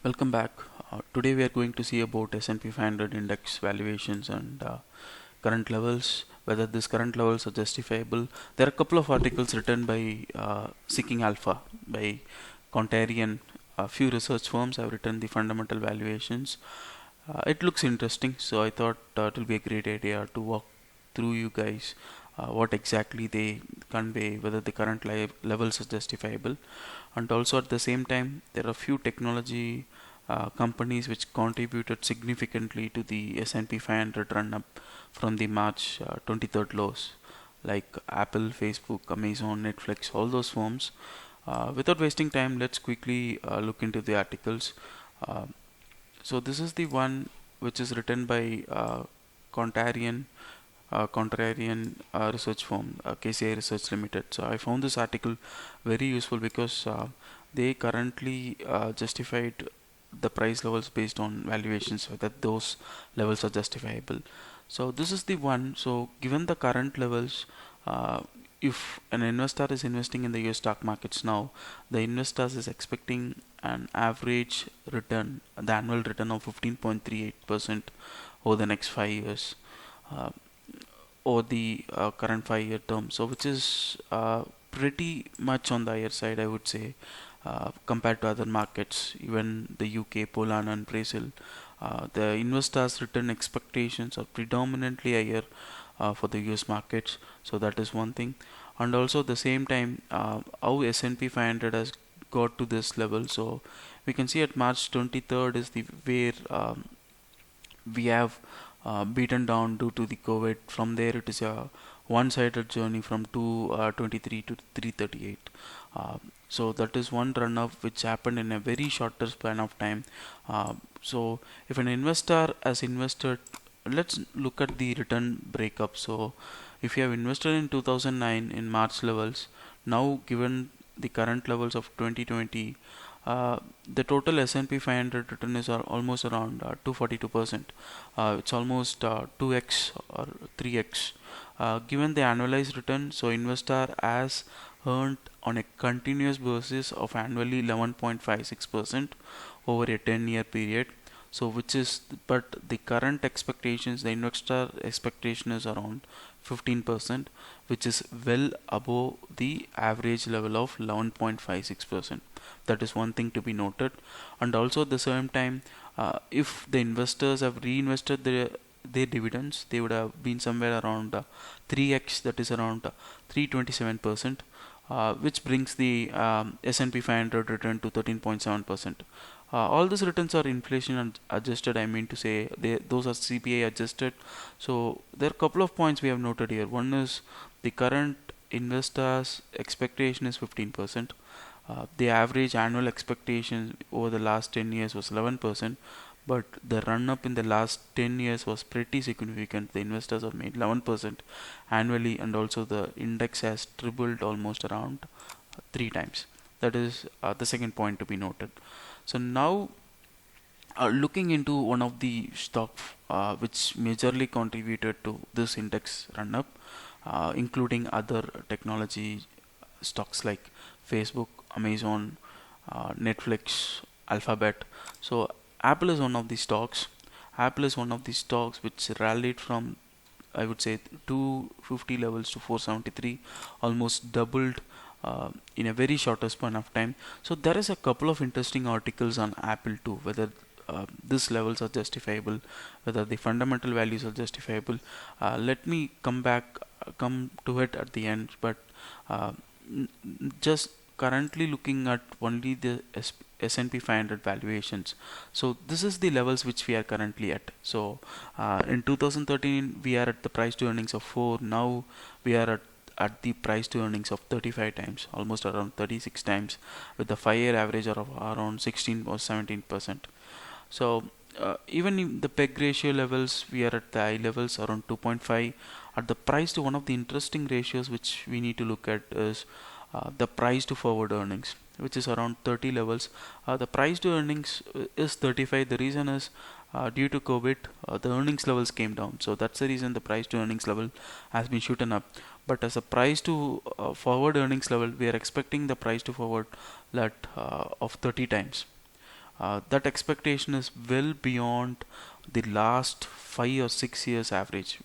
Welcome back. Today we are going to see about S&P 500 index valuations and current levels, whether these current levels are justifiable. There are a couple of articles written by Seeking Alpha, by Contrarian. A few research firms have written the fundamental valuations. It looks interesting, so I thought it will be a great idea to walk through you guys what exactly they convey, whether the current levels are justifiable, and also at the same time there are few technology companies which contributed significantly to the S&P 500 run up from the March 23rd lows, like Apple, Facebook, Amazon, Netflix, all those firms. Without wasting time, let's quickly look into the articles. Uh, so this is the one which is written by Contrarian research firm, KCI Research Limited. So I found this article very useful because they currently justified the price levels based on valuations, whether those levels are justifiable. So this is the one. So given the current levels, if an investor is investing in the US stock markets now, the investors is expecting an average return, the annual return of 15.38% over the next 5 years. Uh, or the current 5 year term, so which is pretty much on the higher side, I would say, compared to other markets, even the UK, Poland, and Brazil. The investors' return expectations are predominantly higher for the US markets, so that is one thing. And also at the same time, how S&P 500 has got to this level. So we can see at March 23rd is the where we have beaten down due to the COVID. From there, it is a one-sided journey from 223 to 338. So that is one run-up which happened in a very shorter span of time. So if an investor has invested, let's look at the return breakup. So if you have invested in 2009 in March levels, now given the current levels of 2020, the total S&P 500 return is almost around 242%. It's almost 2x or 3x. Given the annualized return, so investor has earned on a continuous basis of annually 11.56% over a 10-year period. So which is, but the current expectations, the investor expectation is around 15%, which is well above the average level of 11.56%. That is one thing to be noted. And also at the same time, if the investors have reinvested their dividends, they would have been somewhere around 3x, that is around 327%, which brings the S&P 500 return to 13.7%. All these returns are inflation adjusted, I mean to say those are CPI adjusted. So there are a couple of points we have noted here. One is the current investors expectation is 15%. The average annual expectation over the last 10 years was 11%, but the run up in the last 10 years was pretty significant. The investors have made 11% annually, and also the index has tripled almost around 3 times. That is the second point to be noted. So now, looking into one of the stock which majorly contributed to this index run up, including other technology stocks like Facebook, Amazon, Netflix, Alphabet. So Apple is one of the stocks. Apple is one of the stocks which rallied from, I would say, 250 levels to 473, almost doubled in a very shorter span of time. So there is a couple of interesting articles on Apple too, whether these levels are justifiable, whether the fundamental values are justifiable. Let me come to it at the end, but uh, just currently looking at only the S&P 500 valuations. So this is the levels which we are currently at. So in 2013 we are at the price to earnings of 4. Now we are at the price to earnings of 35 times, almost around 36 times, with the 5 year average of around 16 or 17%. So even in the peg ratio levels, we are at the high levels around 2.5. At the price to, one of the interesting ratios which we need to look at is the price to forward earnings, which is around 30 levels. The price to earnings is 35. The reason is due to COVID, the earnings levels came down. So that's the reason the price to earnings level has been shooten up. But as a price to forward earnings level, we are expecting the price to forward that of 30 times. That expectation is well beyond the last 5 or 6 years average.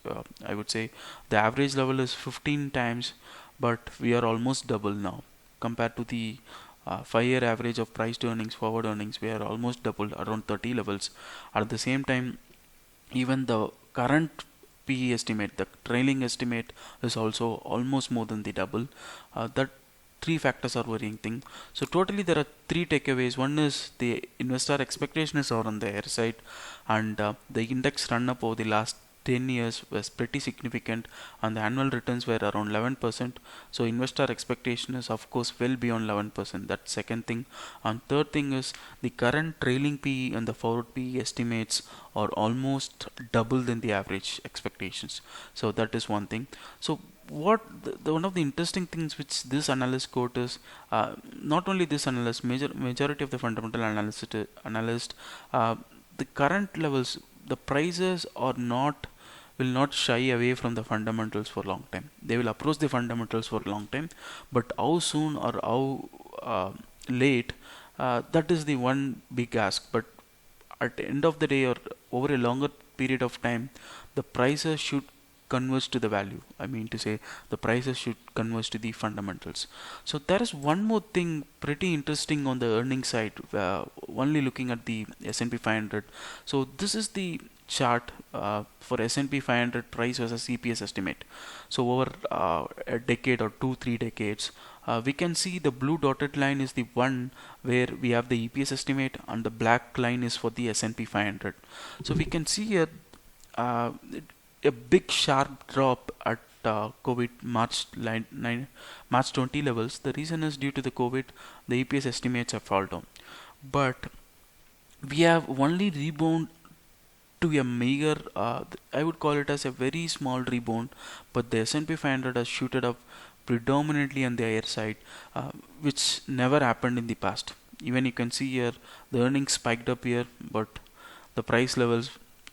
I would say the average level is 15 times, but we are almost double now compared to the 5 year average of price to earnings, forward earnings. We are almost double, around 30 levels. At the same time, even the current PE estimate, the trailing estimate, is also almost more than the double. That three factors are worrying thing. So totally there are three takeaways. One is the investor expectations are on the air side, and the index run up over the last 10 years was pretty significant, and the annual returns were around 11%. So investor expectation is of course well beyond 11%. That's second thing. And third thing is the current trailing PE and the forward PE estimates are almost double than the average expectations. So that is one thing. So what one of the interesting things which this analyst quote is, not only this analyst, majority of the fundamental analyst, uh, the current levels, the prices are not, will not shy away from the fundamentals for a long time. They will approach the fundamentals for a long time, but how soon or how late, that is the one big ask. But at the end of the day, or over a longer period of time, the prices should converge to the value. I mean to say, the prices should converge to the fundamentals. So there is one more thing pretty interesting on the earnings side, only looking at the S&P 500. So this is the chart for S&P 500 price versus EPS estimate. So over a decade or 2-3 decades, we can see the blue dotted line is the one where we have the EPS estimate, and the black line is for the S&P 500. So we can see uh, a big sharp drop at COVID March 20 levels. The reason is due to the COVID, the EPS estimates have fallen down. But we have only rebound to a meager, I would call it as a very small rebound, but the S&P 500 has shooted up predominantly on the higher side, which never happened in the past. Even you can see here, the earnings spiked up here, but the price levels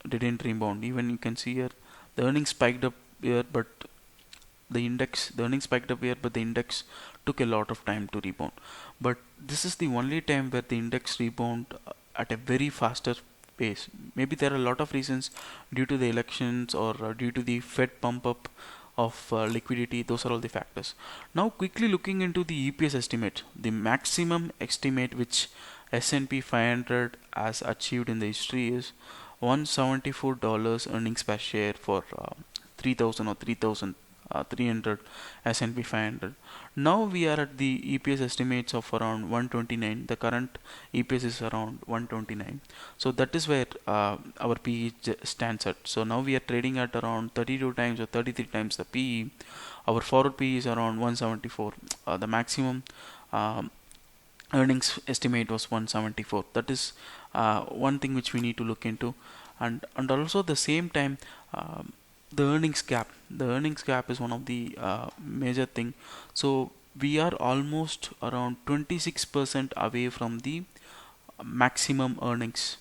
didn't rebound. Even you can see here, the earnings spiked up here, but the earnings spiked up here, but the index took a lot of time to rebound. But this is the only time where the index rebound at a very faster pace. Maybe there are a lot of reasons due to the elections, or due to the Fed pump up of liquidity. Those are all the factors. Now quickly looking into the EPS estimate, the maximum estimate which S&P 500 has achieved in the history is $174 earnings per share for 3000 or 3300 S&P 500. Now we are at the EPS estimates of around 129. The current EPS is around 129. So that is where our PE stands at. So now we are trading at around 32 times or 33 times the PE. Our forward PE is around 174. The maximum earnings estimate was 174. That is one thing which we need to look into. And also the same time, the earnings gap is one of the major thing. So we are almost around 26% away from the maximum earnings.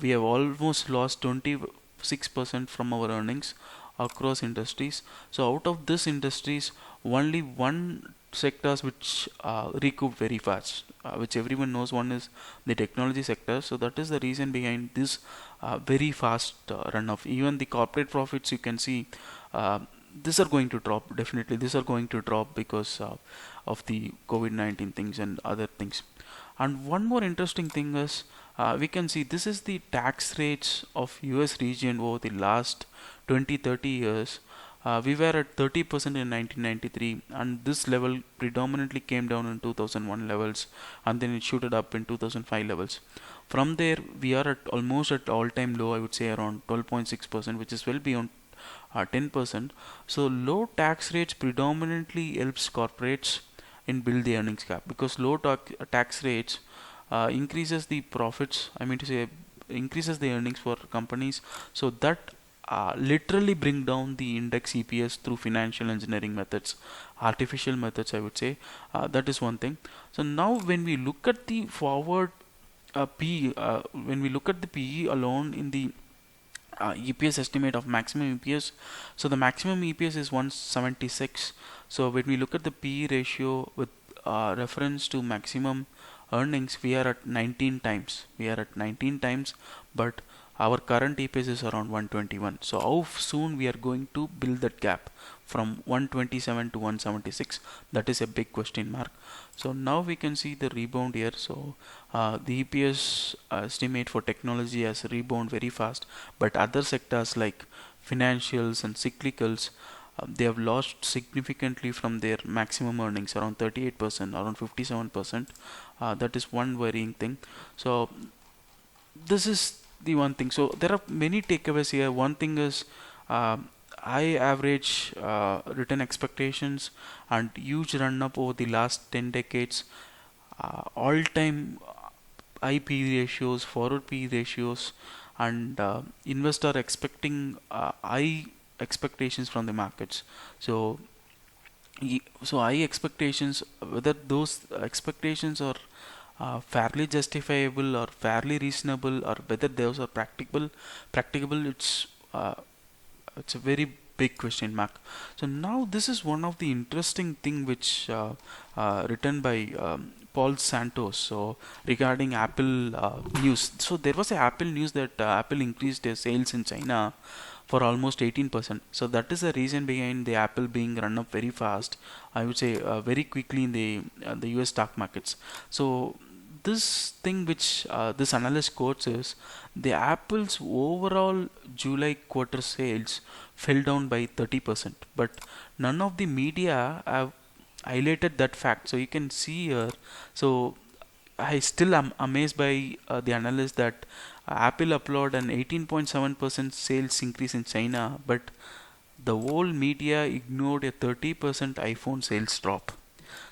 We have almost lost 26% from our earnings across industries. So out of this industries, only one sectors which recoup very fast, which everyone knows, one is the technology sector. So that is the reason behind this very fast run off. Even the corporate profits, you can see, uh, these are going to drop. Definitely these are going to drop because of the COVID-19 things and other things. And one more interesting thing is, we can see this is the tax rates of US region over the last 20-30 years. We were at 30% in 1993, and this level predominantly came down in 2001 levels, and then it shooted up in 2005 levels. From there, we are at almost at all-time low. I would say around 12.6%, which is well beyond 10%. So low tax rates predominantly helps corporates in build the earnings gap, because low tax rates increases the profits. I mean to say, increases the earnings for companies. So that literally bring down the index EPS through financial engineering methods, artificial methods, I would say. That is one thing. So now when we look at the forward PE, when we look at the PE alone in the EPS estimate of maximum EPS, so the maximum EPS is 176. So when we look at the PE ratio with reference to maximum earnings, we are at 19 times. We are at 19 times, but our current EPS is around 121. So how soon we are going to build that gap from 127 to 176? That is a big question mark. So now we can see the rebound here. So the EPS estimate for technology has rebound very fast, but other sectors like financials and cyclicals, they have lost significantly from their maximum earnings, around 38%, around 57%. That is one worrying thing. So this is the one thing. So there are many takeaways here. One thing is uh, high average return expectations and huge run up over the last 10 decades. All time IP ratios, forward P ratios, and investor expecting high expectations from the markets. So so high expectations, whether those expectations are fairly justifiable or fairly reasonable, or whether those are practicable, it's a very big question mark. So now this is one of the interesting thing which written by Paul Santos. So regarding Apple news, so there was a Apple news that Apple increased their sales in China for almost 18%. So that is the reason behind the Apple being run up very fast, I would say very quickly in the US stock markets. So this thing which this analyst quotes is the Apple's overall July quarter sales fell down by 30%, but none of the media have highlighted that fact. So you can see here. So I still am amazed by the analyst that Apple upload an 18.7% sales increase in China, but the whole media ignored a 30% iPhone sales drop.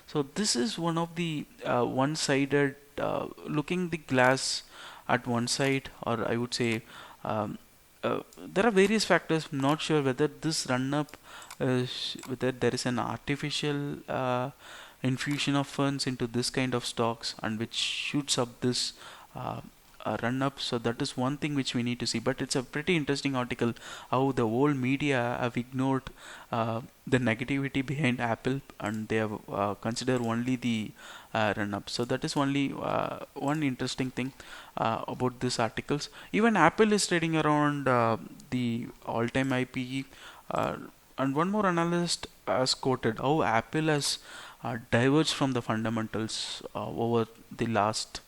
So this is one of the one-sided, looking the glass at one side, or I would say there are various factors. I'm not sure whether this run-up, whether there is an artificial infusion of funds into this kind of stocks and which shoots up this uh, run up. So that is one thing which we need to see. But it's a pretty interesting article how the whole media have ignored the negativity behind Apple, and they have considered only the run up. So that is only one interesting thing about these articles. Even Apple is trading around the all-time high PE. And one more analyst has quoted how Apple has diverged from the fundamentals over the last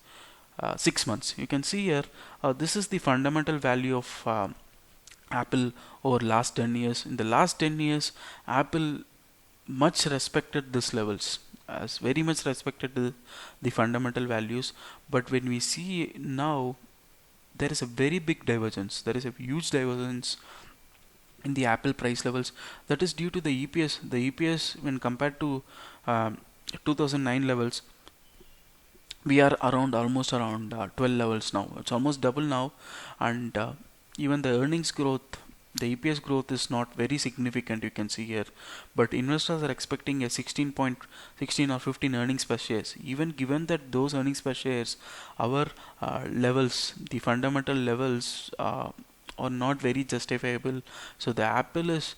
6 months. You can see here, this is the fundamental value of Apple over last 10 years. In the last 10 years, Apple much respected these levels, as very much respected the fundamental values. But when we see now, there is a very big divergence. There is a huge divergence in the Apple price levels. That is due to the EPS. The EPS, when compared to um, 2009 levels, we are around almost around 12 levels now. It's almost double now, and even the earnings growth, the EPS growth is not very significant. You can see here, but investors are expecting a 16 or 15 earnings per shares. Even given that those earnings per shares, our levels, the fundamental levels, are not very justifiable. So the Apple is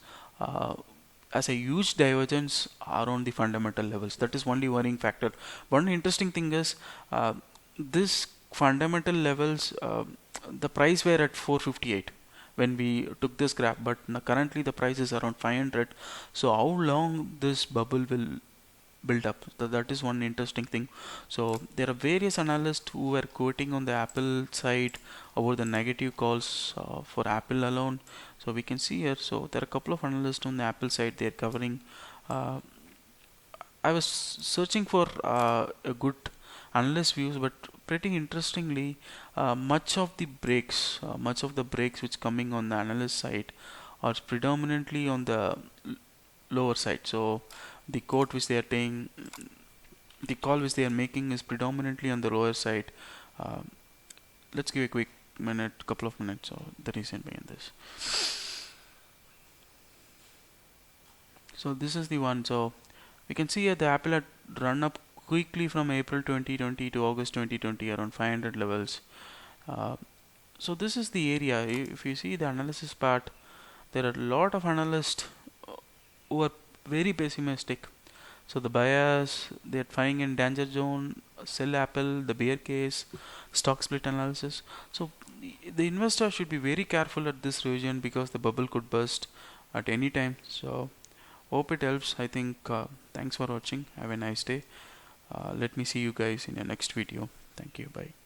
as a huge divergence around the fundamental levels. That is only worrying factor. One interesting thing is this fundamental levels, the price were at 458 when we took this graph, but currently the price is around 500. So how long this bubble will build up? So that is one interesting thing. So there are various analysts who are quoting on the Apple side about the negative calls for Apple alone. So we can see here. So there are a couple of analysts on the Apple side. They are covering. Uh, I was searching for a good analyst views, but pretty interestingly, much of the breaks which coming on the analyst side are predominantly on the lower side. So the quote which they are taking, the call which they are making is predominantly on the lower side. Uh, let's give a quick couple of minutes. So the reason behind this. So this is the one. So we can see here the Apple had run up quickly from April 2020 to August 2020 around 500 levels. Uh, so this is the area. If you see the analysis part, there are a lot of analysts who are very pessimistic. So the buyers, they're finding in danger zone sell Apple, the bear case, stock split analysis. So the investor should be very careful at this region because the bubble could burst at any time. So hope it helps. I think thanks for watching. Have a nice day. Let me see you guys in your next video. Thank you. Bye.